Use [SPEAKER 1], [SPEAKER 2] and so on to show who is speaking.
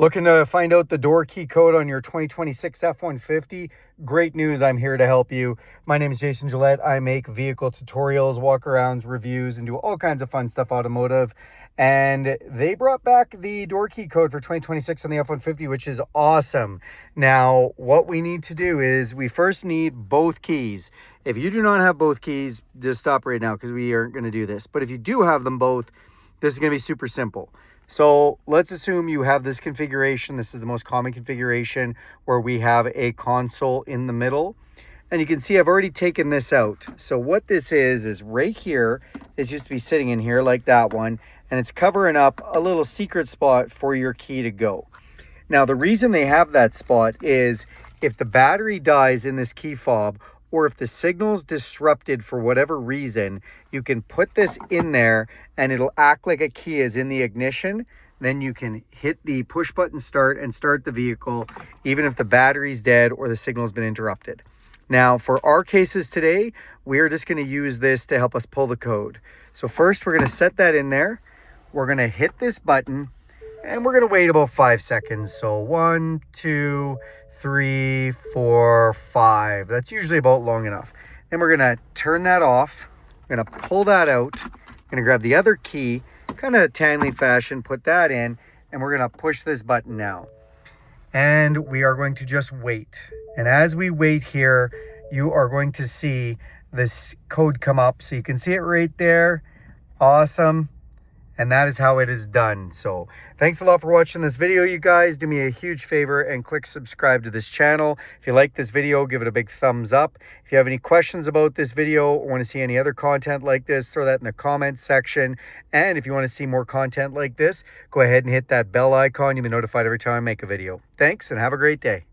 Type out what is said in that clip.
[SPEAKER 1] Looking to find out the door key code on your 2026 F-150? Great news, I'm here to help you. My name is Jason Gillette. I make vehicle tutorials, walkarounds, reviews, and do all kinds of fun stuff automotive. And they brought back the door key code for 2026 on the F-150, which is awesome. Now, what we need to do is we first need both keys. If you do not have both keys, just stop right now because we aren't going to do this. But if you do have them both, this is going to be super simple. So let's assume you have this configuration. This is the most common configuration where we have a console in the middle. And you can see I've already taken this out. So what this is right here, is used to be sitting in here like that one. And it's covering up a little secret spot for your key to go. Now, the reason they have that spot is if the battery dies in this key fob, or if the signal's disrupted for whatever reason, you can put this in there and it'll act like a key is in the ignition. Then you can hit the push button start and start the vehicle, even if the battery's dead or the signal's been interrupted. Now, for our cases today, we're just gonna use this to help us pull the code. So first we're gonna set that in there. We're gonna hit this button and we're gonna wait about 5 seconds. So 1, 2, 3, 4, 5. That's usually about long enough. Then we're gonna turn that off. We're gonna pull that out. We're gonna grab the other key, kind of a Tanley fashion, put that in, and we're gonna push this button now. And we are going to just wait. And as we wait here, you are going to see this code come up. So you can see it right there. Awesome. And that is how it is done. So thanks a lot for watching this video, you guys. Do me a huge favor and click subscribe to this channel. If you like this video, give it a big thumbs up. If you have any questions about this video or want to see any other content like this, throw that in the comments section. And if you want to see more content like this, go ahead and hit that bell icon. You'll be notified every time I make a video. Thanks and have a great day.